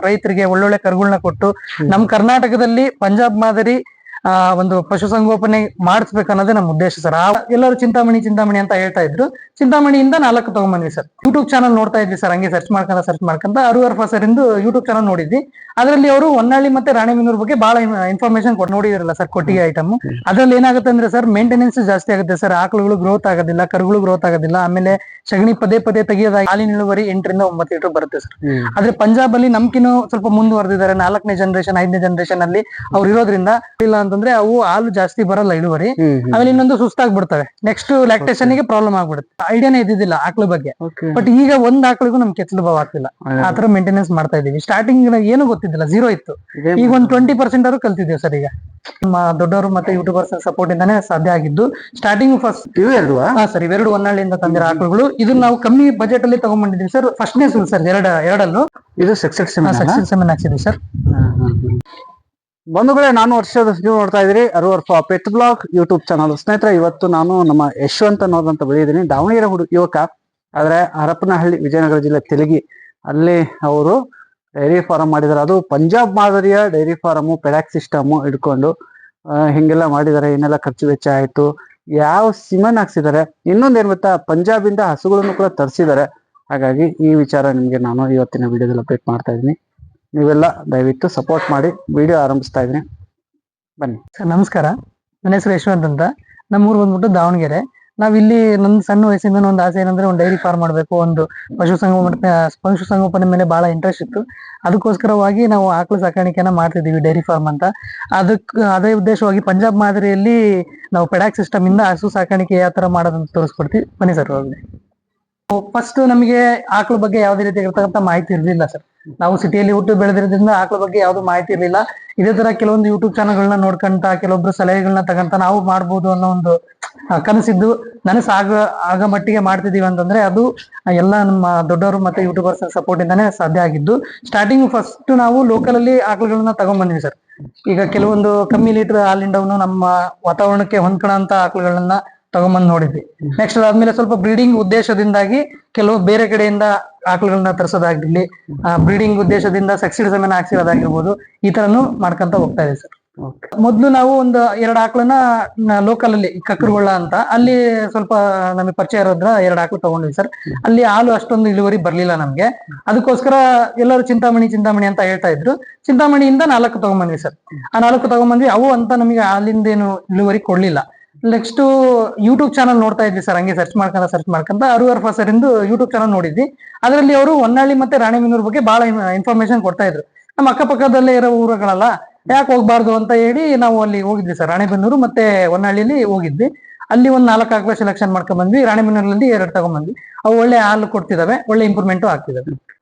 ರೈತರಿಗೆ ಒಳ್ಳೊಳ್ಳೆ ಕರುಗಳನ್ನ ಕೊಟ್ಟು ನಮ್ ಕರ್ನಾಟಕದಲ್ಲಿ ಪಂಜಾಬ್ ಮಾದರಿ ಒಂದು ಪಶುಸಂಗೋಪನೆ ಮಾಡಿಸ್ಬೇಕು ಅನ್ನೋದೇ ನಮ್ಮ ಉದ್ದೇಶ ಸರ್. ಎಲ್ಲರೂ ಚಿಂತಾಮಣಿ ಅಂತ ಹೇಳ್ತಾ ಇದ್ರು. ಚಿಂತಾಮಣಿಯಿಂದ 4 ತಗೊಂಡ್ಬಂದ್ವಿ ಸರ್. ಯೂಟ್ಯೂಬ್ ಚಾನಲ್ ನೋಡ್ತಾ ಇದ್ವಿ ಸರ್, ಹಂಗೆ ಸರ್ಚ್ ಮಾಡ್ಕೊಂತ ಅರುವರ್ ಫಸರ್ ಇಂದು ಯೂಟ್ಯೂಬ್ ಚಾನಲ್ ನೋಡಿದ್ವಿ. ಅದರಲ್ಲಿ ಅವರು ಹೊನ್ನಾಳಿ ಮತ್ತೆ ರಾಣೆಬೆನ್ನೂರು ಬಗ್ಗೆ ಬಹಳ ಇನ್ಫಾರ್ಮೇಶನ್ ನೋಡಿದಿರಲ್ಲ ಸರ್, ಕೊಟ್ಟಿಗೆ ಐಟಮ್. ಅದ್ರಲ್ಲಿ ಏನಾಗುತ್ತೆ ಅಂದ್ರೆ ಸರ್, ಮೇಂಟೆನೆನ್ಸ್ ಜಾಸ್ತಿ ಆಗುತ್ತೆ ಸರ್. ಆಕಳುಗಳು ಗ್ರೋತ್ ಆಗೋದಿಲ್ಲ, ಕರುಗಳು ಗ್ರೋತ್ ಆಗೋದಿಲ್ಲ. ಆಮೇಲೆ ಸಗಣಿ ಪದೇ ತೆಗೆಯೋದಾಗಿ ಹಾಲಿನ ಇಳುವರಿ 8 ರಿಂದ 9 ಲೀಟರ್ ಬರುತ್ತೆ ಸರ್. ಆದ್ರೆ ಪಂಜಾಬ್ ಅಲ್ಲಿ ನಮ್ಕಿನ್ನು ಸ್ವಲ್ಪ ಮುಂದುವರೆದಿದ್ದಾರೆ. 4ನೇ ಜನರೇಷನ್ 5ನೇ ಜನರೇಷನ್ ಅಲ್ಲಿ ಅವ್ರು ಇರೋದ್ರಿಂದ ಇಲ್ಲ ಅಂತಂದ್ರೆ ಅವು ಹಾಲು ಜಾಸ್ತಿ ಬರಲ್ಲ ಇಳುವರಿ. ಆಮೇಲೆ ಇನ್ನೊಂದು ಸುಸ್ತಾಗ್ಬಿಡ್ತವೆ. ನೆಕ್ಸ್ಟ್ ಲ್ಯಾಕ್ಟೇಷನ್ ಗೆ ಪ್ರಾಬ್ಲಮ್ ಆಗ್ಬಿಡುತ್ತೆ. ಐಡಿಯಾನೇ ಇದ್ದಿದ್ದಿಲ್ಲ ಆಕಳ ಬಗ್ಗೆ. ಬಟ್ ಈಗ ಒಂದ್ ಆಕಳಿಗೂ ನಮ್ ಕೆಚ್ಚಲು ಭಾವ ಆಗ್ತಿಲ್ಲ. ಆತರ ಮೇಂಟೆನೆನ್ಸ್ ಮಾಡ್ತಾ ಇದೀವಿ. ಸ್ಟಾರ್ಟಿಂಗ್ ಏನು ಗೊತ್ತಿದ್ದಿಲ್ಲ, 0 ಇತ್ತು. ಈಗ ಒಂದು 20% ಅವರು ಕಲ್ತಿದ್ದೀವಿ ಸರ್. ಈಗ ನಮ್ಮ ದೊಡ್ಡವರು ಮತ್ತೆ ಯೂಟ್ಯೂಬರ್ಸ್ ಸಪೋರ್ಟ್ ಇಂದಾನೆ ಸಾಧ್ಯ ಆಗಿದ್ದು. ಸ್ಟಾರ್ಟಿಂಗ್ ಫಸ್ಟ್ ಸರ್ ಇವೆರಡು ಹೊನ್ನಾಳಿಯಿಂದ ತಂದಿರೋ ಆಕಳುಗಳು. ಇದನ್ನ ನಾವು ಕಮ್ಮಿ ಬಜೆಟ್ ಅಲ್ಲಿ ತಗೊಂಡ್ಬಂದಿದ್ದೀವಿ ಸರ್. ಫಸ್ಟ್ನೇ ಸುಲ್ ಸರ್ ಎರಡಲ್ಲೂ ಇದು ಸಕ್ಸೆಸ್ ಸೆಮೆನ್ ಹಾಕ್ಸಿದ್ವಿ ಸರ್. ಬಂಧುಗಳೇ, ನಾನು ವರ್ಷದ ನೀವು ನೋಡ್ತಾ ಇದ್ರಿ ಅರುವರ್ ಪೆಟ್ ಬ್ಲಾಗ್ ಯೂಟ್ಯೂಬ್ ಚಾನಲ್. ಸ್ನೇಹಿತರೆ, ಇವತ್ತು ನಾನು ನಮ್ಮ ಯಶವಂತ್ ಅನ್ನೋದಂತ ಬೆಳೆಯಿದ್ದೀನಿ. ದಾವಣಗೆರೆ ಯುವಕ, ಆದ್ರೆ ಹರಪನಹಳ್ಳಿ ವಿಜಯನಗರ ಜಿಲ್ಲೆ ತೆಲಗಿ ಅಲ್ಲಿ ಅವರು ಡೈರಿ ಫಾರಂ ಮಾಡಿದ್ದಾರೆ. ಅದು ಪಂಜಾಬ್ ಮಾದರಿಯ ಡೈರಿ ಫಾರಮು, ಪೆಡಾಕ್ ಸಿಸ್ಟಮ್ ಇಟ್ಕೊಂಡು ಹಿಂಗೆಲ್ಲ ಮಾಡಿದ್ದಾರೆ. ಏನೆಲ್ಲ ಖರ್ಚು ವೆಚ್ಚ ಆಯ್ತು, ಯಾವ ಸಿಮನ್ ಹಾಕ್ಸಿದ್ದಾರೆ, ಇನ್ನೊಂದ್ ಏನ್ ಗೊತ್ತಾ, ಪಂಜಾಬಿಂದ ಹಸುಗಳನ್ನು ಕೂಡ ತರಿಸಿದ್ದಾರೆ. ಹಾಗಾಗಿ ಈ ವಿಚಾರ ನಿಮ್ಗೆ ನಾನು ಇವತ್ತಿನ ವಿಡಿಯೋದಲ್ಲಿ ಅಪ್ಡೇಟ್ ಮಾಡ್ತಾ ಇದ್ದೀನಿ. ನೀವೆಲ್ಲ ದಯವಿಟ್ಟು ಸಪೋರ್ಟ್ ಮಾಡಿ. ವಿಡಿಯೋ ಆರಂಭಿಸ್ತಾ ಇದ್ದೀನಿ, ಬನ್ನಿ ಸರ್. ನಮಸ್ಕಾರ, ನನ್ನ ಹೆಸರು ಯಶವಂತ್ ಅಂತ. ನಮ್ಮೂರು ಬಂದ್ಬಿಟ್ಟು ದಾವಣಗೆರೆ. ನಾವಿಲ್ಲಿ ನನ್ನ ಸಣ್ಣ ವಯಸ್ಸಿಂದ ಒಂದು ಆಸೆ ಏನಂದ್ರೆ ಒಂದು ಡೈರಿ ಫಾರ್ಮ್ ಮಾಡಬೇಕು, ಒಂದು ಪಶುಸಂಗೋಪನೆ ಮೇಲೆ ಬಹಳ ಇಂಟ್ರೆಸ್ಟ್ ಇತ್ತು. ಅದಕ್ಕೋಸ್ಕರವಾಗಿ ನಾವು ಆಕಳು ಸಾಕಾಣಿಕೆನ ಮಾಡ್ತಿದ್ದೀವಿ, ಡೈರಿ ಫಾರ್ಮ್ ಅಂತ. ಅದೇ ಉದ್ದೇಶವಾಗಿ ಪಂಜಾಬ್ ಮಾದರಿಯಲ್ಲಿ ನಾವು ಪೆಡಾಕ್ ಸಿಸ್ಟಮ್ ಇಂದ ಹಸು ಸಾಕಾಣಿಕೆ ಯಾವ ತರ ಮಾಡೋದಂತ ತೋರಿಸ್ಕೊಡ್ತೀವಿ, ಬನ್ನಿ ಸರ್. ಫಸ್ಟ್ ನಮಗೆ ಆಕಳ ಬಗ್ಗೆ ಯಾವುದೇ ರೀತಿ ಇರತಕ್ಕಂಥ ಮಾಹಿತಿ ಇರಲಿಲ್ಲ ಸರ್. ನಾವು ಸಿಟಿಯಲ್ಲಿ ಹುಟ್ಟು ಬೆಳೆದಿರೋದ್ರಿಂದ ಆಕಳ ಬಗ್ಗೆ ಯಾವ್ದು ಮಾಹಿತಿ ಇರಲಿಲ್ಲ. ಇದೇ ತರ ಕೆಲವೊಂದು ಯೂಟ್ಯೂಬ್ ಚಾನಲ್ಗಳನ್ನ ನೋಡ್ಕೊಂತ, ಕೆಲವೊಬ್ರು ಸಲಹೆಗಳನ್ನ ತಗೊಂತ ನಾವು ಮಾಡ್ಬೋದು ಅನ್ನೋ ಒಂದು ಕನಸಿದ್ದು ನನಸು ಆಗ ಮಟ್ಟಿಗೆ ಮಾಡ್ತಿದೀವಿ ಅಂತಂದ್ರೆ ಅದು ಎಲ್ಲ ನಮ್ಮ ದೊಡ್ಡವರು ಮತ್ತೆ ಯೂಟ್ಯೂಬರ್ಸ್ ಸಪೋರ್ಟ್ ಇಂದಾನೆ ಸಾಧ್ಯ ಆಗಿದ್ದು. ಸ್ಟಾರ್ಟಿಂಗ್ ಫಸ್ಟ್ ನಾವು ಲೋಕಲ್ ಅಲ್ಲಿ ಆಕಳುಗಳನ್ನ ತಗೊಂಡ್ಬಂದ್ವಿ ಸರ್. ಈಗ ಕೆಲವೊಂದು ಕಮ್ಮಿ ಲೀಟರ್ ಹಾಲಿಂಡವನು ನಮ್ಮ ವಾತಾವರಣಕ್ಕೆ ಹೊಂದ್ಕೊಳ್ಳೋ ಅಂತ ಆಕಳುಗಳನ್ನ ತಗೊಂಬಂದ್ ನೋಡಿದ್ವಿ. ನೆಕ್ಸ್ಟ್ ಅದಾದ್ಮೇಲೆ ಸ್ವಲ್ಪ ಬ್ರೀಡಿಂಗ್ ಉದ್ದೇಶದಿಂದಾಗಿ ಕೆಲವು ಬೇರೆ ಕಡೆಯಿಂದ ಆಕಳುಗಳನ್ನ ತರಿಸೋದಾಗಿರ್ಲಿ, ಬ್ರೀಡಿಂಗ್ ಉದ್ದೇಶದಿಂದ ಸಕ್ಸಿಡ್ ಸೆಮೆನ್ ಹಾಕ್ಸಿರೋದಾಗಿರ್ಬೋದು, ಈ ತರನು ಮಾಡ್ಕೊಂತ ಹೋಗ್ತಾ ಇದೆ ಸರ್. ಮೊದ್ಲು ನಾವು ಒಂದು 2 ಆಕಳನ್ನ ಲೋಕಲ್ ಅಲ್ಲಿ ಕಕ್ಕರಗೊಳ್ಳ ಅಂತ ಅಲ್ಲಿ ಸ್ವಲ್ಪ ನಮಗೆ ಪರಿಚಯ ಇರೋದ್ರ 2 ಆಕಳು ತಗೊಂಡ್ವಿ ಸರ್. ಅಲ್ಲಿ ಹಾಲು ಅಷ್ಟೊಂದು ಇಳುವರಿ ಬರ್ಲಿಲ್ಲ ನಮ್ಗೆ. ಅದಕ್ಕೋಸ್ಕರ ಎಲ್ಲರೂ ಚಿಂತಾಮಣಿ ಅಂತ ಹೇಳ್ತಾ ಇದ್ರು. ಚಿಂತಾಮಣಿಯಿಂದ 4 ತಗೊಂಡ್ಬಂದ್ವಿ ಸರ್. ಆ 4 ತಗೊಂಡ್ಬಂದ್ವಿ. ಅವು ಅಂತ ನಮಗೆ ಹಾಲಿಂದೇನು ಇಳುವರಿ ಕೊಡ್ಲಿಲ್ಲ. ನೆಕ್ಸ್ಟ್ ಯೂಟ್ಯೂಬ್ ಚಾನಲ್ ನೋಡ್ತಾ ಇದ್ವಿ ಸರ್, ಹಂಗೆ ಸರ್ಚ್ ಮಾಡ್ಕೊಂತ ಅರುವರ್ ಫಸರ್ ಇಂದು ಯೂಟ್ಯೂಬ್ ಚಾನಲ್ ನೋಡಿದ್ವಿ. ಅದರಲ್ಲಿ ಅವರು ಹೊನ್ನಾಳಿ ಮತ್ತೆ ರಾಣೆಬೆನ್ನೂರು ಬಗ್ಗೆ ಬಹಳ ಇನ್ಫಾರ್ಮೇಶನ್ ಕೊಡ್ತಾ ಇದ್ರು. ನಮ್ಮ ಅಕ್ಕಪಕ್ಕದಲ್ಲೇ ಇರೋ ಊರುಗಳಲ್ಲ, ಯಾಕೆ ಹೋಗ್ಬಾರ್ದು ಅಂತ ಹೇಳಿ ನಾವು ಅಲ್ಲಿ ಹೋಗಿದ್ವಿ ಸರ್. ರಾಣೆಬೆನ್ನೂರು ಮತ್ತೆ ಹೊನ್ನಾಳಿಲಿ ಹೋಗಿದ್ವಿ. ಅಲ್ಲಿ ಒಂದು 4 ಆಕಳ ಸೆಲೆಕ್ಷನ್ ಮಾಡ್ಕೊಂಡ್ ಬಂದ್ವಿ. ರಾಣೆಬೆನ್ನೂರಲ್ಲಿ 2 ತಗೊಂಡ್ಬಂದ್ವಿ. ಅವು ಒಳ್ಳೆ ಹಾಲು ಕೊಡ್ತಿದಾವೆ, ಒಳ್ಳೆ ಇಂಪ್ರೂವ್ಮೆಂಟ್ ಆಗ್ತಿದಾವೆ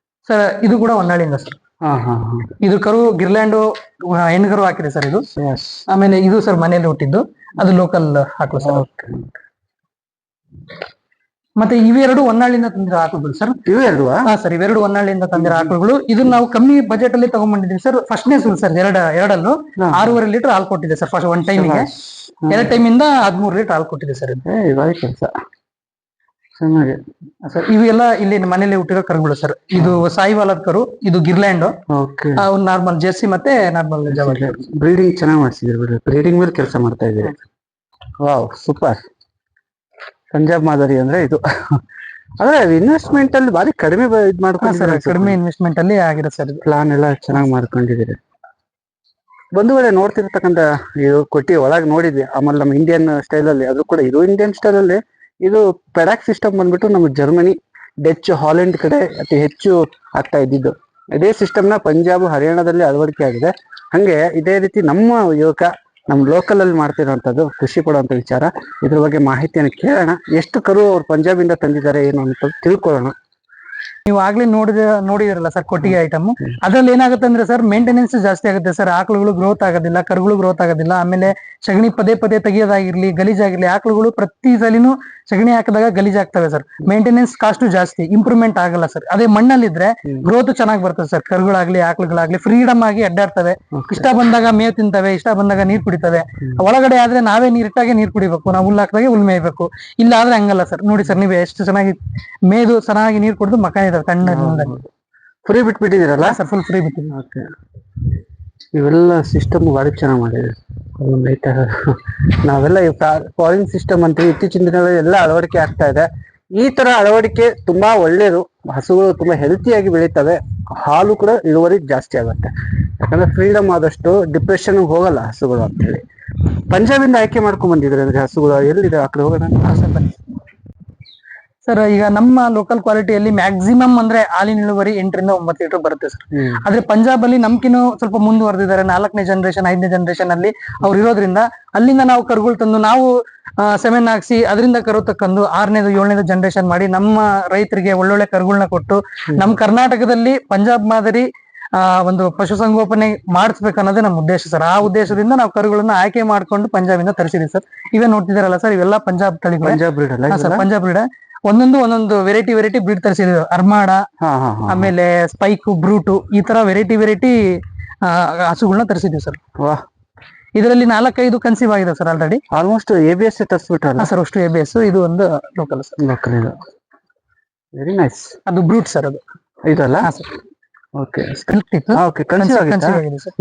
ಸರ್. ಇದು ಕೂಡ ಹೊನ್ನಾಳಿಂದ ಸರ್. ಇದು ಕರು ಗಿರ್ಲ್ಯಾಂಡು ಹೆಣ್ಗರು ಹಾಕಿದೆ ಸರ್ ಇದು. ಆಮೇಲೆ ಇದು ಸರ್ ಮನೆಯಲ್ಲಿ ಹುಟ್ಟಿದ್ದು, ಅದು ಲೋಕಲ್ ಆಕಳು ಸರ್. ಮತ್ತೆ ಇವೆರಡು ಹೊನ್ನಾಳಿಂದ ತಂದಿರೋ ಆಕಳುಗಳು ಸರ್. ಸರ್ ಇವೆರಡು ಹೊನ್ನಾಳಿಂದ ತಂದಿರೋ ಆಕಳುಗಳು. ಇದನ್ನ ನಾವು ಕಮ್ಮಿ ಬಜೆಟ್ ಅಲ್ಲಿ ತಗೊಂಡ್ಬಂದಿದ್ದೀವಿ ಸರ್. ಫಸ್ಟ್ನೇ ಸುಲ್ ಸರ್ ಎರಡಲ್ಲೂ 6.5 ಲೀಟರ್ ಹಾಲು ಕೊಟ್ಟಿದೆ ಸರ್. ಫಸ್ಟ್ ಒನ್ ಟೈಮಿಗೆ 2 ಟೈಮಿಂದ 13 ಲೀಟರ್ ಹಾಲು ಕೊಟ್ಟಿದೆ ಸರ್. ಸರ್ ಇವೆಲ್ಲ ಇಲ್ಲಿ ಮನೇಲಿ ಹುಟ್ಟಿರೋ ಕರುಗಳು ಸರ್. ಇದು ಸಾಯಿವಾಲದ ಕರು, ಇದು ಗಿರ್ಲ್ಯಾಂಡ್, ನಾರ್ಮಲ್ ಜೆರ್ಸಿ ಮತ್ತೆ ನಾರ್ಮಲ್ ಜವಾರಿ. ಬ್ರೀಡಿಂಗ್ ಚೆನ್ನಾಗಿ ಮಾಡಿಸಿದ್ರಿ, ಬ್ರೀಡಿಂಗ್ ಮೇಲೆ ಕೆಲಸ ಮಾಡ್ತಾ ಇದ್ದೀರಿ. Wow, super. ಪಂಜಾಬ್ ಮಾದರಿ ಅಂದ್ರೆ ಇದು. ಆದ್ರೆ ಇನ್ವೆಸ್ಟ್ಮೆಂಟ್ ಅಲ್ಲಿ ಬಾರಿ ಕಡಿಮೆ ಇದ್ ಮಾಡ್ಕೊಂಡಿದ್ದಾರೆ. ಕಡಿಮೆ ಇನ್ವೆಸ್ಟ್ಮೆಂಟ್ ಅಲ್ಲಿ ಆಗಿದೆ ಸರ್. ಪ್ಲಾನ್ ಎಲ್ಲ ಚೆನ್ನಾಗಿ ಮಾಡ್ಕೊಂಡಿದ್ದೀರಿ. ಬಂಧುಗಳೇ, ನೋಡ್ತಿರ್ತಕ್ಕಂಥ ಇದು ಕೊಟ್ಟಿ ಒಳಗೆ ನೋಡಿದ್ವಿ. ಆಮೇಲೆ ನಮ್ಮ ಇಂಡಿಯನ್ ಸ್ಟೈಲ್ ಅಲ್ಲಿ, ಅದು ಕೂಡ ಇದು ಇಂಡಿಯನ್ ಸ್ಟೈಲ್ ಅಲ್ಲಿ. ಇದು ಪೆಡಾಕ್ ಸಿಸ್ಟಮ್ ಬಂದ್ಬಿಟ್ಟು ನಮ್ಮ ಜರ್ಮನಿ, ಡಚ್, ಹಾಲೆಂಡ್ ಕಡೆ ಅತಿ ಹೆಚ್ಚು ಆಗ್ತಾ ಇದ್ದಿದ್ದು. ಇದೇ ಸಿಸ್ಟಮ್ನ ಪಂಜಾಬ್, ಹರಿಯಾಣದಲ್ಲಿ ಅಳವಡಿಕೆ ಆಗಿದೆ. ಹಂಗೆ ಇದೇ ರೀತಿ ನಮ್ಮ ಯುವಕ ನಮ್ಮ ಲೋಕಲ್ ಅಲ್ಲಿ ಮಾಡ್ತಿರೋಂಥದ್ದು ಖುಷಿ ಪಡುವಂತ ವಿಚಾರ. ಇದ್ರ ಬಗ್ಗೆ ಮಾಹಿತಿಯನ್ನು ಕೇಳೋಣ. ಎಷ್ಟು ಕರು ಅವ್ರು ಪಂಜಾಬಿಂದ ತಂದಿದ್ದಾರೆ ಏನು ಅಂತ ತಿಳ್ಕೊಳ್ಳೋಣ. ನೀವು ಆಗ್ಲೇ ನೋಡಿದಿರಲ್ಲ ಸರ್ ಕೊಟ್ಟಿಗೆ ಐಟಮ್. ಅದ್ರಲ್ಲಿ ಏನಾಗುತ್ತೆ ಅಂದ್ರೆ ಸರ್, ಮೇಂಟೆನೆನ್ಸ್ ಜಾಸ್ತಿ ಆಗುತ್ತೆ ಸರ್. ಆಕಳುಗಳು ಗ್ರೋತ್ ಆಗೋದಿಲ್ಲ, ಕರುಗಳು ಗ್ರೋತ್ ಆಗೋದಿಲ್ಲ. ಆಮೇಲೆ ಸಗಣಿ ಪದೇ ತೆಗಿಯೋದಾಗಿರ್ಲಿ, ಗಲೀಜಾಗಿರ್ಲಿ, ಆಕಳುಗಳು ಪ್ರತಿ ಸಲಿನೂ ಸಗಣಿ ಹಾಕಿದಾಗ ಗಲೀಜಾಗ್ತವೆ ಸರ್. ಮೇಂಟೆನೆನ್ಸ್ ಕಾಸ್ಟ್ ಜಾಸ್ತಿ, ಇಂಪ್ರೂವ್ಮೆಂಟ್ ಆಗಲ್ಲ ಸರ್. ಅದೇ ಮಣ್ಣಲ್ಲಿದ್ರೆ ಗ್ರೋತ್ ಚೆನ್ನಾಗಿ ಬರ್ತದೆ ಸರ್. ಕರುಗಳಾಗ್ಲಿ ಆಕಳುಗಳಾಗ್ಲಿ ಫ್ರೀಡಮ್ ಆಗಿ ಅಡ್ಡಾಡ್ತವೆ. ಇಷ್ಟ ಬಂದಾಗ ಮೇವು ತಿಂತವೆ, ಇಷ್ಟ ಬಂದಾಗ ನೀರ್ ಕುಡಿತವೆ. ಒಳಗಡೆ ಆದ್ರೆ ನಾವೇ ನೀರಿಟ್ಟಾಗೆ ನೀರ್ ಕುಡಿಬೇಕು, ನಾವು ಹುಲ್ಲು ಹಾಕಿದಾಗೆ ಹುಲ್ ಮೇಯ್ಬೇಕು. ಇಲ್ಲ ಆದ್ರೆ ಹಂಗಲ್ಲ ಸರ್. ನೋಡಿ ಸರ್, ನೀವೇ ಎಷ್ಟು ಚೆನ್ನಾಗಿ ಮೇದು ಚೆನ್ನಾಗಿ ನೀರ್ ಕುಡಿದು ಮಕ್ಕ ಇದಾವೆ ತಣ್ಣಗೆ. ಫ್ರೀ ಬಿಟ್ಬಿಟ್ಟಿದ್ದೀರಲ್ಲ ಸರ್ ಫುಲ್ ಫ್ರೀ ಬಿಟ್ಟಿದ್ದೀವಿ. ಓಕೆ. ಇವೆಲ್ಲ ಸಿಸ್ಟಮ್ ಭಾರಿ ಚೆನ್ನಾಗಿ ಮಾಡಿದೆ. ನಾವೆಲ್ಲ ಈ ಫಾರಿನ್ ಸಿಸ್ಟಮ್ ಅಂತೀವಿ, ಇತ್ತೀಚಿನ ದಿನಗಳಲ್ಲಿ ಎಲ್ಲ ಅಳವಡಿಕೆ ಆಗ್ತಾ ಇದೆ. ಈ ತರ ಅಳವಡಿಕೆ ತುಂಬಾ ಒಳ್ಳೇದು. ಹಸುಗಳು ತುಂಬಾ ಹೆಲ್ತಿಯಾಗಿ ಬೆಳೀತವೆ, ಹಾಲು ಕೂಡ ಇಳುವರಿ ಜಾಸ್ತಿ ಆಗುತ್ತೆ. ಯಾಕಂದ್ರೆ ಫ್ರೀಡಮ್ ಆದಷ್ಟು ಡಿಪ್ರೆಷನ್ ಹೋಗಲ್ಲ ಹಸುಗಳು ಅಂತ ಹೇಳಿ. ಪಂಜಾಬಿಂದ ಆಯ್ಕೆ ಮಾಡ್ಕೊಂಡ್ ಬಂದಿದ್ರೆ ಅಂದ್ರೆ ಹಸುಗಳು ಎಲ್ಲಿದೆ ಆ ಕಡೆ ಹೋಗೋಣ. ಸರ್ ಬನ್ನಿ ಸರ್. ಈಗ ನಮ್ಮ ಲೋಕಲ್ ಕ್ವಾಲಿಟಿಯಲ್ಲಿ ಮ್ಯಾಕ್ಸಿಮಮ್ ಅಂದ್ರೆ ಹಾಲಿನ ಇಳುವರಿ 8ರಿಂದ 9 ಲೀಟರ್ ಬರುತ್ತೆ ಸರ್. ಆದ್ರೆ ಪಂಜಾಬ್ ಅಲ್ಲಿ ನಮ್ಕಿನ್ನು ಸ್ವಲ್ಪ ಮುಂದುವರೆದಿದ್ದಾರೆ. 4ನೇ ಜನರೇಷನ್ 5ನೇ ಜನರೇಷನ್ ಅಲ್ಲಿ ಅವ್ರು ಇರೋದ್ರಿಂದ ಅಲ್ಲಿಂದ ನಾವು ಕರುಗಳು ತಂದು ನಾವು ಸೆಮೆನ್ ಹಾಕ್ಸಿ ಅದರಿಂದ ಕರು ತಕ್ಕಂದು 6ನೇದು 7ನೇದು ಜನರೇಷನ್ ಮಾಡಿ ನಮ್ಮ ರೈತರಿಗೆ ಒಳ್ಳೊಳ್ಳೆ ಕರುಗಳನ್ನ ಕೊಟ್ಟು ನಮ್ಮ ಕರ್ನಾಟಕದಲ್ಲಿ ಪಂಜಾಬ್ ಮಾದರಿ ಒಂದು ಪಶುಸಂಗೋಪನೆ ಮಾಡಿಸ್ಬೇಕು ಅನ್ನೋದೇ ನಮ್ಮ ಉದ್ದೇಶ ಸರ್. ಆ ಉದ್ದೇಶದಿಂದ ನಾವು ಕರುಗಳನ್ನ ಆಯ್ಕೆ ಮಾಡ್ಕೊಂಡು ಪಂಜಾಬಿಂದ ತರಿಸಿದೀವಿ ಸರ್. ಇವೇ ನೋಡ್ತಿದಾರಲ್ಲ ಸರ್, ಇವೆಲ್ಲ ಪಂಜಾಬ್ ತಳಿಗಳು. ಪಂಜಾಬ್ ಬ್ರೀಡ್ ಅಲ್ಲ ಸರ್ ಪಂಜಾಬ್ ಬ್ರೀಡ್. ಒಂದೊಂದು ವೆರೈಟಿ ಬ್ರೀಡ್ ತರಿಸಿದೀವಿ. ಅರ್ಮಾಡ, ಆಮೇಲೆ ಸ್ಪೈಕ್, ಬ್ರೂಟು, ಈ ತರ ವೆರೈಟಿ ಹಸುಗಳನ್ನ ತರಿಸಿದೀವಿ ಸರ್. ಇದರಲ್ಲಿ 4-5 ಕನ್ಸೀವ್ ಆಗಿದೆ ಸರ್ ಆಲ್ರೆಡಿ. ಆಲ್ಮೋಸ್ಟ್ ABS ತರಿಸ್ಬಿಟ್ರಲ್ಲ ಸರ್, ಅಷ್ಟು ABS. ಇದು ಒಂದು ಲೋಕಲ್ ಸರ್. ಲೋಕಲ್ ಇದು ವೆರಿ ನೈಸ್. ಅದು ಬ್ರೂಟ್ ಸರ್, ಅದು ಇದಲ್ಲ. ಓಕೆ.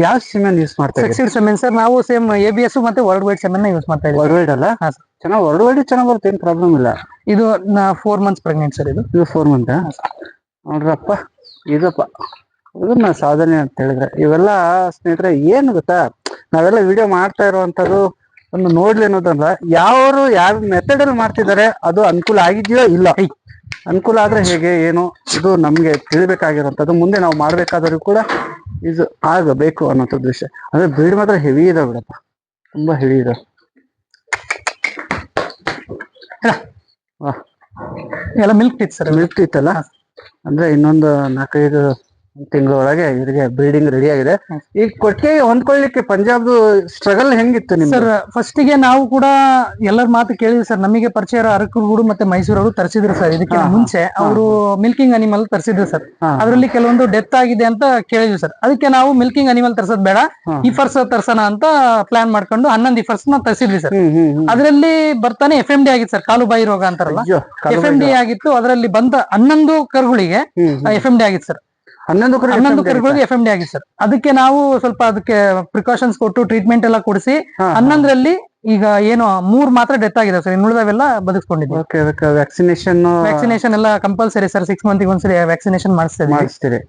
ಯಾವ ಸೆಮೆನ್ ಯೂಸ್ ಮಾಡ್ತಾ ಇದ್ದೀರಾ? Semen sir. ನಾವು ಸೇಮ್ ABS ಮತ್ತೆ ವರ್ಲ್ಡ್ ವೈಡ್ ಸೆಮೆನ್ ಯೂಸ್ ಮಾಡ್ತಾ ಇದ್ದೀವಿ. ವರ್ಲ್ಡ್ ವೈಡ್ ಅಲ್ಲ? ಚೆನ್ನಾಗಿ ವರ್ಲ್ಡ್ ವೈಡ್ ಚೆನ್ನಾಗಿ ಬರುತ್ತೆ, ಏನ್ ಪ್ರಾಬ್ಲಮ್ ಇಲ್ಲ. ಇದು 4 ಮಂತ್ಸ್ ಪ್ರೆಗ್ನೆಂಟ್ ಸರ್. ಇದು 4 ಮಂತ್ ನೋಡ್ರಪ್ಪ. ಇದಪ್ಪ ಇದನ್ನ ಸಾಧನೆ ಅಂತ ಹೇಳಿದ್ರೆ ಇವೆಲ್ಲ ಸ್ನೇಹಿತರೆ ಏನು ಗೊತ್ತಾ, ನಾವೆಲ್ಲ ವಿಡಿಯೋ ಮಾಡ್ತಾ ಇರುವಂತದ್ದು ಒಂದು ನೋಡ್ಲಿ ಅನ್ನೋದಲ್ಲ, ಯಾರು ಮೆಥಡ್ ಅಲ್ಲಿ ಮಾಡ್ತಿದ್ದಾರೆ ಅದು ಅನುಕೂಲ ಆಗಿದೆಯೋ ಇಲ್ಲ, ಅನುಕೂಲ ಆದ್ರೆ ಹೇಗೆ ಏನು ಇದು ನಮ್ಗೆ ತಿಳಿಬೇಕಾಗಿರುವಂತದ್ದು. ಮುಂದೆ ನಾವು ಮಾಡ್ಬೇಕಾದ್ರೂ ಕೂಡ ಇದು ಆಗಬೇಕು ಅನ್ನೋಂಥದ್ದು ವಿಷಯ. ಅಂದ್ರೆ ಬ್ರೀಡ್ ಮಾತ್ರ ಹೆವಿ ಇದೆ ಬಿಡಪ್ಪ, ತುಂಬಾ ಹೆವಿ ಇದೆ. ಎಲ್ಲ milk teeth sir. Milk teeth ಅಲ್ಲ, ಅಂದ್ರೆ ಇನ್ನೊಂದು 4-5 ತಿಂಗಳೊಳಗೆ ಇವರಿಗೆ ಬ್ರೀಡಿಂಗ್ ರೆಡಿ ಆಗಿದೆ. ಈಗ ಕೊಟ್ಟಿಗೆ ಹೊಂದ್ಕೊಳ್ಳಿಕ್ಕೆ ಪಂಜಾಬ್ದು ಸ್ಟ್ರಗಲ್ ಹೆಂಗಿತ್ತು ನಿಮ್ಗೆ? ಸರ್ ಫಸ್ಟ್ ಗೆ ನಾವು ಕೂಡ ಎಲ್ಲರ ಮಾತು ಕೇಳಿದ್ವಿ ಸರ್. ನಮಗೆ ಪರಿಚಯ ಅರಕೂರು ಮತ್ತೆ ಮೈಸೂರವರು ತರಿಸಿದ್ರು ಸರ್. ಇದಕ್ಕೆ ಮುಂಚೆ ಅವರು ಮಿಲ್ಕಿಂಗ್ ಅನಿಮಲ್ ತರಿಸಿದ್ರು ಸರ್. ಅದರಲ್ಲಿ ಕೆಲವೊಂದು ಡೆತ್ ಆಗಿದೆ ಅಂತ ಕೇಳಿದ್ವಿ ಸರ್. ಅದಕ್ಕೆ ನಾವು ಮಿಲ್ಕಿಂಗ್ ಅನಿಮಲ್ ತರ್ಸೋದ್ ಬೇಡ, ಇಫರ್ಸ್ ತರ್ಸೋಣ ಅಂತ ಪ್ಲಾನ್ ಮಾಡ್ಕೊಂಡು 11 ಇಫರ್ಸ್ ನ ತರಿಸಿದ್ವಿ ಸರ್. ಅದರಲ್ಲಿ ಬರ್ತಾನೆ FMD ಆಗಿತ್ತು ಸರ್, ಕಾಲು ಬಾಯಿ ರೋಗ ಅಂತಾರಲ್ಲ, FMD ಆಗಿತ್ತು. ಅದರಲ್ಲಿ ಬಂದ 11 ಕರುಗಳಿಗೆ FMD ಆಗಿತ್ತು ಸರ್. 11 ಕರುಗಳಿಗೆ FMD ಆಗಿತ್ತು ಸರ್. ಅದಕ್ಕೆ ನಾವು ಸ್ವಲ್ಪ ಅದಕ್ಕೆ ಪ್ರಿಕಾಷನ್ಸ್ ಕೊಟ್ಟು ಟ್ರೀಟ್ಮೆಂಟ್ ಎಲ್ಲ ಕೊಡಿಸಿ 11ರಲ್ಲಿ ಈಗ ಏನು 3 ಮಾತ್ರ ಡೆತ್ ಆಗಿದೆ ಸರ್. ಇನ್ನುಳಿದವೆಲ್ಲ ಬದುಕಿಸ್ಕೊಂಡಿದ್ದೀವಿ. ವ್ಯಾಕ್ಸಿನೇಷನ್ ಎಲ್ಲ ಕಂಪಲ್ಸರಿ ಸರ್. 6 ಮಂತ್ಗೆ ಒಂದ್ಸರಿ ವ್ಯಾಕ್ಸಿನೇಷನ್ ಮಾಡಿಸ್ತೀರಿ.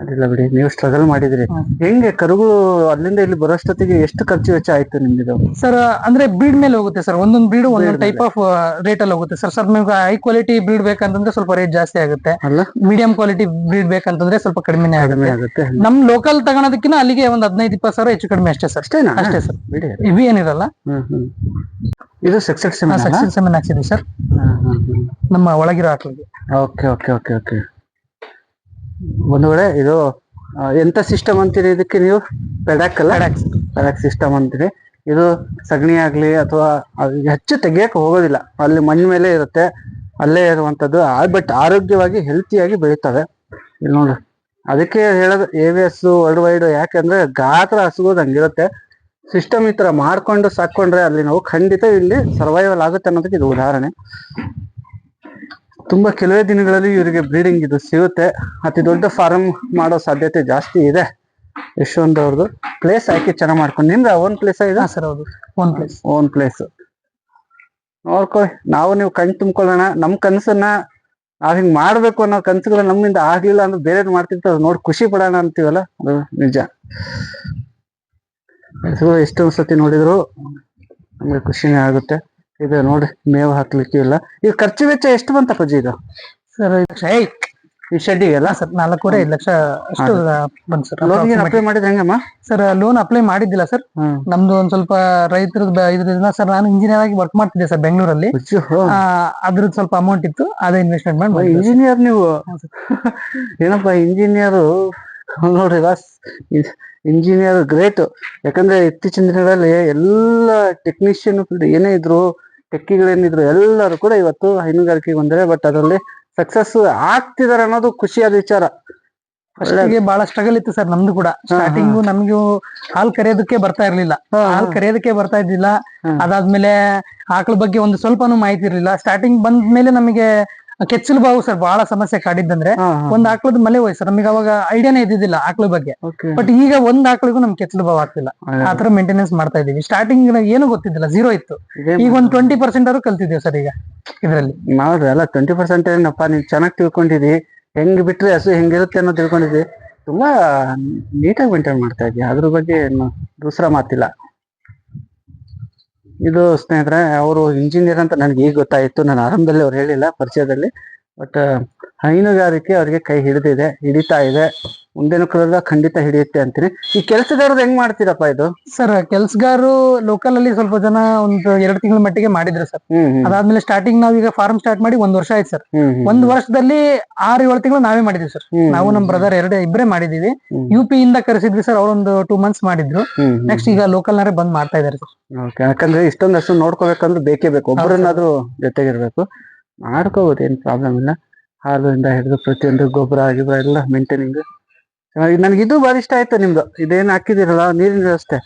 ಅದಿಲ್ಲ ಬಿಡಿ, ನೀವು ಸ್ಟ್ರಗಲ್ ಮಾಡಿದ್ರಿ. ಹೆಂಗೆ ಕರುಗಳು ಅಲ್ಲಿಂದ ಇಲ್ಲಿ ಬರೋಷ್ಟೊತ್ತಿಗೆ ಎಷ್ಟು ಖರ್ಚು ವೆಚ್ಚ ಆಯ್ತು ನಿಮ್ದು? ಸರ್ ಅಂದ್ರೆ ಬ್ರೀಡ್ ಮೇಲೆ ಹೋಗುತ್ತೆ ಸರ್. ಒಂದೊಂದು ಬ್ರೀಡ್ ಒಂದೊಂದು ಟೈಪ್ ಆಫ್ ರೇಟ್ ಅಲ್ಲಿ ಹೋಗುತ್ತೆ ಸರ್. ಸರ್ ನಿಮ್ಗೆ ಹೈ ಕ್ವಾಲಿಟಿ ಬ್ರೀಡ್ ಬೇಕಂತಂದ್ರೆ ಸ್ವಲ್ಪ ರೇಟ್ ಜಾಸ್ತಿ ಆಗುತ್ತೆ. ಮೀಡಿಯಂ ಕ್ವಾಲಿಟಿ ಬ್ರೀಡ್ ಬೇಕಂತಂದ್ರೆ ಸ್ವಲ್ಪ ಕಡಿಮೆನೇ ಆಗುತ್ತೆ. ನಮ್ ಲೋಕಲ್ ತಗೊಳೋದಕ್ಕಿಂತ ಅಲ್ಲಿಗೆ ಒಂದು 15-20 ಸಾವಿರ ಹೆಚ್ಚು ಕಡಿಮೆ ಅಷ್ಟೇ ಸರ್. ಅಷ್ಟೇ ಸರ್, ಇವಿ ಏನಿರಲ್ಲ. ಇದು ಸಕ್ಸೆಸ್ ಸೆಮೆನ್ ಹಾಕ್ಸಿದ್ವಿ ಸರ್ ನಮ್ಮ ಒಳಗಿರೋ ಆಕಳಿಗೆ. Okay okay okay okay. ಒಂದು ವೇಳೆ ಇದು ಎಂತ ಸಿಸ್ಟಮ್ ಅಂತೀರಿ ಇದಕ್ಕೆ ನೀವು? ಪೆಡಾಕ್ ಅಲ್ಲ? ಪೆಡಾಕ್ ಸಿಸ್ಟಮ್ ಅಂತೀರಿ. ಇದು ಸಗಣಿ ಆಗ್ಲಿ ಅಥವಾ ಹೆಚ್ಚು ತೆಗಿಯಕ್ಕೆ ಹೋಗೋದಿಲ್ಲ, ಅಲ್ಲಿ ಮಣ್ಣು ಮೇಲೆ ಇರುತ್ತೆ, ಅಲ್ಲೇ ಇರುವಂತದ್ದು. ಬಟ್ ಆರೋಗ್ಯವಾಗಿ ಹೆಲ್ತಿಯಾಗಿ ಬೆಳೀತವೆ. ಇಲ್ಲಿ ನೋಡ್ರಿ, ಅದಕ್ಕೆ ಹೇಳೋದು ABS ವರ್ಲ್ಡ್ ವೈಡ್. ಯಾಕಂದ್ರೆ ಗಾತ್ರ ಹಸುಗೋದು ಹಂಗಿರುತ್ತೆ. ಸಿಸ್ಟಮ್ ಈ ತರ ಮಾಡ್ಕೊಂಡು ಸಾಕೊಂಡ್ರೆ ಅಲ್ಲಿ ನಾವು ಖಂಡಿತ ಇಲ್ಲಿ ಸರ್ವೈವಲ್ ಆಗುತ್ತೆ ಅನ್ನೋದಕ್ಕೆ ಇದು ಉದಾಹರಣೆ. ತುಂಬಾ ಕೆಲವೇ ದಿನಗಳಲ್ಲಿ ಇವರಿಗೆ ಬ್ರೀಡಿಂಗ್ ಇದು ಸಿಗುತ್ತೆ. ಅತಿ ದೊಡ್ಡ ಫಾರ್ಮ್ ಮಾಡೋ ಸಾಧ್ಯತೆ ಜಾಸ್ತಿ ಇದೆ. ಯಶವಂತ್ ಅವ್ರದ್ದು ಪ್ಲೇಸ್ ಆಯ್ಕೆ ಚೆನ್ನಾಗಿ ಮಾಡ್ಕೊಂಡು. ನಿಮ್ದು ಓನ್ ಪ್ಲೇಸ್ ಇದೆ ಸರ್? ಹೌದು, ಓನ್ ಪ್ಲೇಸ್. ನೋಡ್ಕೊಳ್ಳಿ, ನಾವು ನೀವು ಕಣ್ ತುಂಬ್ಕೊಳ್ಳೋಣ. ನಮ್ ಕನಸನ್ನ ನಾವ್ ಹಿಂಗ್ ಮಾಡ್ಬೇಕು ಅನ್ನೋ ಕನಸುಗಳು ನಮ್ಮಿಂದ ಆಗ್ಲಿಲ್ಲ ಅಂದ್ರೆ ಬೇರೆ ಮಾಡ್ತಿರ್ತಾವ, ನೋಡಿ ಖುಷಿ ಪಡೋಣ ಅಂತೀವಲ್ಲ, ಅದು ನಿಜ. ಎಷ್ಟೊಂದ್ ಸತಿ ನೋಡಿದ್ರು ನಮ್ಗೆ ಖುಷಿನೇ ಆಗುತ್ತೆ. ಇದು ನೋಡಿ, ಮೇವು ಹಾಕ್ಲಿಕ್ಕೆ ಇಲ್ಲ. ಈಗ ಖರ್ಚು ವೆಚ್ಚ ಎಷ್ಟು ಬಂತ ಪಜ್ಜಿ ಇದು? ಸರ್ ಈ ಶೆಡ್ಡಿಗೆ ಅಲ್ಲ ಸರ್ 4.5 ಲಕ್ಷ ಅಷ್ಟು ಬಂತು ಸರ್. ಲೋನ್ ಅಪ್ಲೈ ಮಾಡಿದ್ರೆ ಹೆಂಗಮ್ಮ? ಸರ್ ಲೋನ್ ಅಪ್ಲೈ ಮಾಡಿದ್ದಿಲ್ಲ ಸರ್. ನಮ್ದು ಒಂದ್ ಸ್ವಲ್ಪ ರೈತರದ್ದು ಇದರಿಂದ ಸರ್. ನಾನು ಇಂಜಿನಿಯರ್ ಆಗಿ ವರ್ಕ್ ಮಾಡ್ತಿದ್ದೆ ಸರ್ ಬೆಂಗಳೂರಲ್ಲಿ. ಅದ್ರದ್ದು ಸ್ವಲ್ಪ ಅಮೌಂಟ್ ಇತ್ತು, ಅದೇ ಇನ್ವೆಸ್ಟ್ಮೆಂಟ್ ಮಾಡಿ. ಇಂಜಿನಿಯರ್ ನೀವು? ಏನಪ್ಪ ಇಂಜಿನಿಯರು ನೋಡ್ರಿ ಬಾಸ್, ಇಂಜಿನಿಯರ್ ಗ್ರೇಟ್. ಯಾಕಂದ್ರೆ ಇತ್ತೀಚಿನ ದಿನಗಳಲ್ಲಿ ಎಲ್ಲ ಟೆಕ್ನಿಷಿಯನ್ ಏನೇ ಇದ್ರು, ಟೆಕ್ಕಿಗಳೇನಿದ್ರು ಎಲ್ಲರೂ ಕೂಡ ಇವತ್ತು ಹೈನುಗಾರಿಕೆಗೆ ಬಂದರೆ. ಬಟ್ ಅದರಲ್ಲಿ ಸಕ್ಸಸ್ ಆಗ್ತಿದಾರೆ ಅನ್ನೋದು ಖುಷಿಯಾದ ವಿಚಾರ. ಬಹಳ ಸ್ಟ್ರಗಲ್ ಇತ್ತು ಸರ್ ನಮ್ದು ಕೂಡ. ಸ್ಟಾರ್ಟಿಂಗು ನಮ್ಗೂ ಹಾಲ್ ಕರೆಯೋದಕ್ಕೆ ಬರ್ತಾ ಇರ್ಲಿಲ್ಲ, ಹಾಲ್ ಕರೆಯೋದಕ್ಕೆ ಬರ್ತಾ ಇದ್ದಿಲ್ಲ. ಅದಾದ್ಮೇಲೆ ಆಕಳ ಬಗ್ಗೆ ಒಂದು ಸ್ವಲ್ಪನೂ ಮಾಹಿತಿ ಇರ್ಲಿಲ್ಲ. ಸ್ಟಾರ್ಟಿಂಗ್ ಬಂದ್ಮೇಲೆ ನಮಗೆ ಕೆಚ್ಚಲು ಬಾವು ಸರ್ ಬಹಳ ಸಮಸ್ಯೆ ಕಾಡಿದ್ದಂದ್ರೆ ಒಂದ್ ಆಕಳದ ಮಲೆ ಹೋಯ್ತು ಸರ್, ನಮಗೆ ಅವಾಗ ಐಡಿಯಾನೇ ಇದ್ದಿದ್ದಿಲ್ಲ ಆಕಳ ಬಗ್ಗೆ. ಬಟ್ ಈಗ ಒಂದ್ ಆಕಳಿಗೂ ನಮ್ ಕೆಚ್ಚಲು ಬಾವು ಆಗ್ತಿಲ್ಲ. ಆತರ ಮೇಂಟೆನೆನ್ಸ್ ಮಾಡ್ತಾ ಇದೀವಿ. ಸ್ಟಾರ್ಟಿಂಗ್ ಏನು ಗೊತ್ತಿದ್ದಿಲ್ಲ, 0 ಇತ್ತು. ಈಗ ಒಂದ್ 20% ಆದ್ರೂ ಕಲ್ತಿದ್ದೀವಿ ಸರ್ ಈಗ ಇದ್ರಲ್ಲಿ. ನೋಡ್ರಿ ಅಲ್ಲ 20% ಏನಪ್ಪ, ನೀವ್ ಚೆನ್ನಾಗಿ ತಿಳ್ಕೊಂಡಿದಿ, ಹೆಂಗ್ ಬಿಟ್ರೆ ಹಸು ಹೆಂಗಿರುತ್ತೆ ಅನ್ನೋ ತಿಳ್ಕೊಂಡಿದಿ. ತುಂಬಾ ನೀಟಾಗಿ ಮೇಂಟೈನ್ ಮಾಡ್ತಾ ಇದೀಯ, ಅದ್ರ ಬಗ್ಗೆ ಏನು ದೂಸರ ಮಾತಿಲ್ಲ. ಇದು ಸ್ನೇಹಿತರೆ, ಅವರು ಇಂಜಿನಿಯರ್ ಅಂತ ನನಗೆ ಈಗ ಗೊತ್ತಾಯಿತು. ನಾನು ಆರಂಭದಲ್ಲಿ ಅವ್ರು ಹೇಳಿಲ್ಲ ಪರಿಚಯದಲ್ಲಿ. ಬಟ್ ಹೈನುಗಾರಿಕೆ ಅವ್ರಿಗೆ ಕೈ ಹಿಡಿತಾ ಇದೆ. ಮುಂದಿನ ಕಾಲದ ಖಂಡಿತ ಹಿಡಿಯುತ್ತೆ ಅಂತೀನಿ. ಈ ಕೆಲಸಗಾರರು ಹೆಂಗ್ ಮಾಡ್ತೀರಪ್ಪ ಇದು? ಸರ್ ಕೆಲ್ಸಗಾರರು ಲೋಕಲ್ ಅಲ್ಲಿ ಸ್ವಲ್ಪ ಜನ ಒಂದು 2 ತಿಂಗಳ ಮಟ್ಟಿಗೆ ಮಾಡಿದ್ರು ಸರ್. ಅದಾದ್ಮೇಲೆ ಸ್ಟಾರ್ಟಿಂಗ್ ನಾವೀಗ ಫಾರ್ಮ್ ಸ್ಟಾರ್ಟ್ ಮಾಡಿ 1 ವರ್ಷ ಆಯ್ತು ಸರ್. 1 ವರ್ಷದಲ್ಲಿ 6-7 ತಿಂಗಳು ನಾವೇ ಮಾಡಿದ್ವಿ ಸರ್. ನಾವು ನಮ್ ಬ್ರದರ್ ಇಬ್ಬರೇ ಮಾಡಿದೀವಿ. UP ಇಂದ ಕರೆಸಿದ್ವಿ ಸರ್, ಅವರೊಂದು 2 ಮಂತ್ಸ್ ಮಾಡಿದ್ರು. ನೆಕ್ಸ್ಟ್ ಈಗ ಲೋಕಲ್ ನಾರೇ ಬಂದ್ ಮಾಡ್ತಾ ಇದಾರೆ ಸರ್. ಯಾಕಂದ್ರೆ ಇಷ್ಟೊಂದು ಹಸು ನೋಡ್ಕೋಬೇಕಂದ್ರೆ ಬೇಕೇ ಬೇಕು, ಒಬ್ಬರನ್ನಾದ್ರೂ ಜೊತೆಗಿರ್ಬೇಕು. ಮಾಡ್ಕೋಬಹುದು, ಏನ್ ಪ್ರಾಬ್ಲಮ್ ಇಲ್ಲ. ಹಾಲಿಂದ ಹಿಡಿದು ಪ್ರತಿಯೊಂದು ಗೊಬ್ಬರ ಎಲ್ಲ ಮೇಂಟೈನಿಂಗ್. ನನ್ಗೆ ಇದು ಬಾರಿ ಇಷ್ಟ ಆಯ್ತು ನಿಮ್ದು. ಇದೇನ್ ಹಾಕಿದಿರಲ್ಲ ನೀರಿನ ವ್ಯವಸ್ಥೆ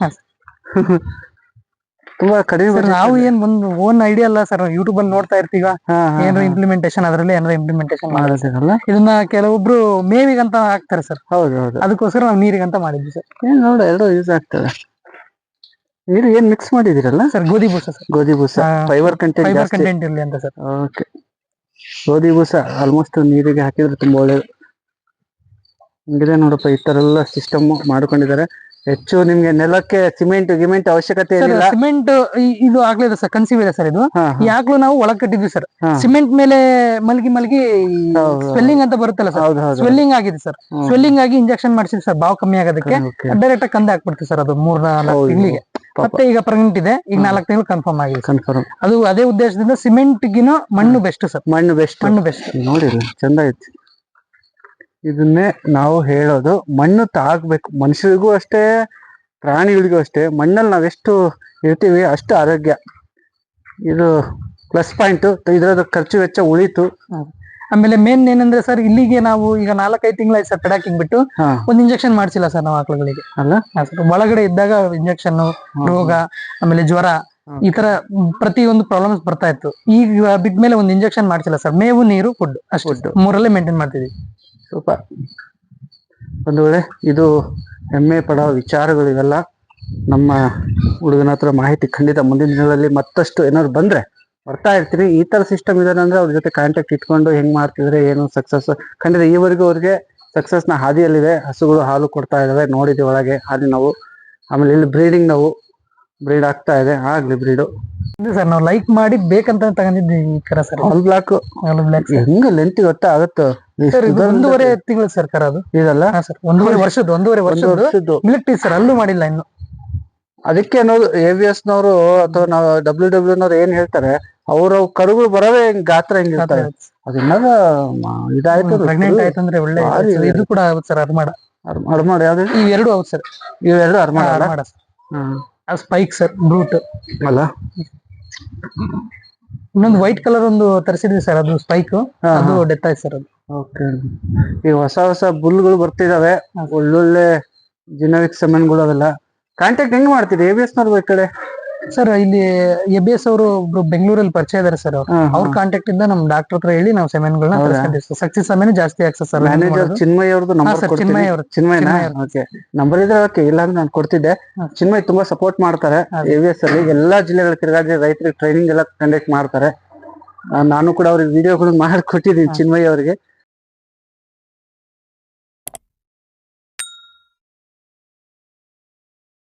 ತುಂಬಾ ಕಡಿಮೆ. ನಾವು ಏನ್ ಒಂದು ಓನ್ ಐಡಿಯಾ ಅಲ್ಲ ಸರ್, ಯೂಟ್ಯೂಬ್ ಅಲ್ಲಿ ನೋಡ್ತಾ ಇರ್ತೀವಿ. ಏನಾದ್ರು ಇಂಪ್ಲಿಮೆಂಟೇಶನ್ ಅದರಲ್ಲಿ ಏನಾದ್ರು ಇಂಪ್ಲಿಮೆಂಟೇಶನ್ ಮಾಡೋದಿರಲ್ಲ. ಇದನ್ನ ಕೆಲವೊಬ್ರು ಮೇವಿಗಂತ ಹಾಕ್ತಾರೆ ಸರ್. ಹೌದು, ಅದಕ್ಕೋಸ್ಕರ ನಾವು ನೀರಿಗಂತ ಮಾಡಿದ್ವಿ ಸರ್. ಏನ್ ನೋಡ, ಎರಡು ಯೂಸ್ ಆಗ್ತದೆ. ನೀರು ಏನ್ ಮಿಕ್ಸ್ ಮಾಡಿದಿರಲ್ಲ ಸರ್? ಗೋಧಿ ಬೂಸ ಸರ್. ಗೋಧಿ ಬೂಸ, ಫೈಬರ್ ಕಂಟೆಂಟ್ ಇರ್ಲಿ ಅಂತ ಸರ್. ಓಕೆ, ಗೋಧಿ ಬೂಸ ಆಲ್ಮೋಸ್ಟ್ ನೀರಿಗೆ ಹಾಕಿದ್ರೆ ತುಂಬಾ ಒಳ್ಳೇದು. ಹಿಂಗಿದೆ ನೋಡಪ್ಪ, ಈ ತರ ಎಲ್ಲ ಸಿಸ್ಟಮ್ ಮಾಡ್ಕೊಂಡಿದ್ದಾರೆ. ಹೆಚ್ಚು ನಿಮ್ಗೆ ನೆಲಕ್ಕೆ ಗಿಮೆಂಟ್ ಅವಶ್ಯಕತೆ ಏನಿಲ್ಲ. ಸಿಮೆಂಟ್ ಇದು ಆಗ್ಲಿದೆ ಸರ್, ಕನ್ಸೀವ್ ಇದೆ ಸರ್ ಇದು. ಈ ಆಕಳು ನಾವು ಒಳಗ್ ಕಟ್ಟಿದ್ವಿ ಸರ್. ಸಿಮೆಂಟ್ ಮೇಲೆ ಮಲಗಿ ಸ್ವೆಲ್ಲಿಂಗ್ ಅಂತ ಬರುತ್ತಲ್ಲ ಸರ್, ಸ್ವೆಲ್ಲಿಂಗ್ ಆಗಿದೆ ಸರ್. ಸ್ವೆಲ್ಲಿಂಗ್ ಆಗಿ ಇಂಜೆಕ್ಷನ್ ಮಾಡಿಸಿದ್ವಿ ಸರ್, ಬಾವು ಕಮ್ಮಿ ಆಗೋದಕ್ಕೆ. ಡೈರೆಕ್ಟ್ ಆಗಿ ಕಂದೆ ಹಾಕ್ಬಿಡ್ತೀವಿ ಸರ್. ಅದು 3-4 ತಿಂಗಳಿಗೆ ಮತ್ತೆ ಈಗ ಪ್ರೆಗ್ನೆಂಟ್ ಇದೆ. ಈಗ 4 ತಿಂಗಳು ಕನ್ಫರ್ಮ್ ಆಗಿದೆ. ಅದು ಅದೇ ಉದ್ದೇಶದಿಂದ ಸಿಮೆಂಟ್ ಗಿನ ಮಣ್ಣು ಬೆಸ್ಟ್ ಸರ್. ಮಣ್ಣು ಬೆಸ್ಟ್ ನೋಡಿ, ಚಂದ ಐತಿ. ಇದನ್ನೇ ನಾವು ಹೇಳೋದು, ಮಣ್ಣು ತಾಗ್ಬೇಕು. ಮನುಷ್ಯರಿಗೂ ಅಷ್ಟೇ, ಪ್ರಾಣಿಗಳಿಗೂ ಅಷ್ಟೇ. ಮಣ್ಣಲ್ಲಿ ನಾವೆಷ್ಟು ಇರ್ತೀವಿ ಅಷ್ಟು ಆರೋಗ್ಯ. ಇದು ಪ್ಲಸ್ ಪಾಯಿಂಟ್. ಇದ್ರದ ಖರ್ಚು ವೆಚ್ಚ ಉಳಿತು. ಆಮೇಲೆ ಮೇನ್ ಏನಂದ್ರೆ ಸರ್, ಇಲ್ಲಿಗೆ ನಾವು ಈಗ 4-5 ತಿಂಗಳಾಯ್ತು ಸರ್ ಪೆಡಾಕಿಂಗ್ ಬಿಟ್ಟು. ಒಂದು ಇಂಜೆಕ್ಷನ್ ಮಾಡ್ಸಿಲ್ಲ ಸರ್ ನಾವು ಆಕಳುಗಳಿಗೆ. ಅಲ್ಲ ಒಳಗಡೆ ಇದ್ದಾಗ ಇಂಜೆಕ್ಷನ್, ರೋಗ, ಆಮೇಲೆ ಜ್ವರ, ಈ ತರ ಪ್ರತಿಯೊಂದು ಪ್ರಾಬ್ಲಮ್ಸ್ ಬರ್ತಾ ಇತ್ತು. ಈಗ ಬಿಟ್ಮೇಲೆ ಒಂದು ಇಂಜೆಕ್ಷನ್ ಮಾಡ್ಸಿಲ್ಲ ಸರ್. ಮೇವು, ನೀರು, ಫುಡ್ ಅಷ್ಟು 3ರಲ್ಲೇ ಮೇಂಟೈನ್ ಮಾಡ್ತಿದ್ವಿ. ಸೂಪರ್. ಒಂದು ವೇಳೆ ಇದು ಹೆಮ್ಮೆ ಪಡೋ ವಿಚಾರಗಳು ಇವೆಲ್ಲ. ನಮ್ಮ ಹುಡುಗನ ಹತ್ರ ಮಾಹಿತಿ ಖಂಡಿತ ಮುಂದಿನ ದಿನಗಳಲ್ಲಿ ಮತ್ತಷ್ಟು ಏನಾದ್ರು ಬಂದ್ರೆ ಬರ್ತಾ ಇರ್ತೀನಿ. ಈ ತರ ಸಿಸ್ಟಮ್ ಇದೆ ಅಂದ್ರೆ ಅವ್ರ ಜೊತೆ ಕಾಂಟ್ಯಾಕ್ಟ್ ಇಟ್ಕೊಂಡು ಹೆಂಗ್ ಮಾಡ್ತಿದ್ರೆ ಏನು ಸಕ್ಸಸ್. ಖಂಡಿತ ಈವರೆಗೂ ಅವ್ರಿಗೆ ಸಕ್ಸಸ್ ನ ಹಾದಿಯಲ್ಲಿದೆ. ಹಸುಗಳು ಹಾಲು ಕೊಡ್ತಾ ಇದಾವೆ, ನೋಡಿದ್ವಿ ಒಳಗೆ ಹಾಲಿನ ನಾವು. ಆಮೇಲೆ ಇಲ್ಲಿ ಬ್ರೀಡಿಂಗ್ ನಾವು ಬ್ರೀಡ್ ಆಗ್ತಾ ಇದೆ, ಆಗ್ಲಿ ಬ್ರೀಡು ಸರ್. ನಾವು ಲೈಕ್ ಮಾಡಿ ಬೇಕಂತ ತಗೊಂಡಿದ್ದೀವಿ ಕರ ಸರ್. ಆಲ್ ಬ್ಲಾಕ್ ಹೆಂಗ ಲೆಂತ್ ಗೊತ್ತಾಗತ್ತ. 1.5 ತಿಂಗಳು ಸರ್ ಕರ ಅದು. ಇದಲ್ಲ ಸರ್, 1.5 ವರ್ಷದ್ದು ಮಿಲಿಟರಿ ಸರ್. ಅಲ್ಲೂ ಮಾಡಿಲ್ಲ ಇನ್ನು. ಅದಕ್ಕೆ ಅನ್ನೋದು AVS ನವರು ಅಥವಾ ನಾವು WW ಏನ್ ಹೇಳ್ತಾರೆ, ಅವ್ರ ಕರುಗಳು ಬರೋದೇ ಗಾತ್ರ ಹೆಂಗಿರ್ತಾರೆ. ಅದನ್ನಾಗ ಇದಾಯ್ತು, ಪ್ರೆಗ್ನೆಂಟ್ ಆಯ್ತಂದ್ರೆ ಒಳ್ಳೆ ಇದು ಕೂಡ ಆಗುತ್ತೆ ಸರ್. ಅರ್ಮಾಡ ಯಾವ್ದು? ಇವೆರಡು ಹೌದು ಸರ್. ಇವೆರಡು ಅರ್ಮಾಡ. ಸ್ಪೈಕ್ ಸರ್, ಬ್ರೂಟ್ ಅಲ್ಲ. ಇನ್ನೊಂದು ವೈಟ್ ಕಲರ್ ಒಂದು ತರಿಸಿದ್ವಿ ಸರ್, ಅದು ಸ್ಪೈಕ್. ಅದು ಡೆತ್ ಆಯ್ತು ಸರ್ ಅದು. ಓಕೆ. ಈಗ ಹೊಸ ಬುಲ್ಗಳು ಬರ್ತಿದಾವೆ, ಒಳ್ಳೊಳ್ಳೆ ಜಿನೋವಿಕ್ ಸೆಮೆನ್ಗಳು. ಅವೆಲ್ಲ ಕಾಂಟ್ಯಾಕ್ಟ್ ಹೆಂಗ್ ಮಾಡ್ತೀರಿ AVS ನವ್ರು ಈ ಕಡೆ? ಸರ್ ಇಲ್ಲಿ ABS ಅವರು ಒಬ್ರು ಬೆಂಗಳೂರಲ್ಲಿ ಪರಿಚಯ ಇದಾರೆ ಸರ್. ಅವ್ರ ಕಾಂಟ್ಯಾಕ್ಟ್ ಇಂದ ನಮ್ ಡಾಕ್ಟರ್ ಹತ್ರ ಹೇಳಿ ನಾವು ಸೆಮೆನ್ಗಳನ್ನ ತರಿಸ್ಕೊಂಡಿದ್ದೀವಿ. ಸಕ್ಸಸ್ ಸೆಮೆನ್ ಜಾಸ್ತಿ ಆಗ್ತದೆ ಸರ್. ಮ್ಯಾನೇಜರ್ ಚಿನ್ಮಯ್ ಅವ್ರದ್ದು ನಂಬರ್ ಕೊಡ್ತೀನಿ. ಚಿನ್ಮಯ್ನ? ಓಕೆ, ನಂಬರ್ ಇದ್ರೆ ಓಕೆ, ಇಲ್ಲ ಅಂದ್ರೆ ನಾನು ಕೊಡ್ತಿದ್ದೆ. ಚಿನ್ಮಯ್ ತುಂಬಾ ಸಪೋರ್ಟ್ ಮಾಡ್ತಾರೆ AVS ಅಲ್ಲಿ. ಎಲ್ಲಾ ಜಿಲ್ಲೆಗಳ ತಿರುಗಾಡಿ ರೈತರಿಗೆ ಟ್ರೈನಿಂಗ್ ಎಲ್ಲ ಕಂಡಕ್ಟ್ ಮಾಡ್ತಾರೆ. ನಾನು ಕೂಡ ಅವ್ರಿಗೆ ವಿಡಿಯೋಗಳು ಮಾಡಿ ಕೊಟ್ಟಿದ್ದೀನಿ ಚಿನ್ಮಯ್ ಅವ್ರಿಗೆ.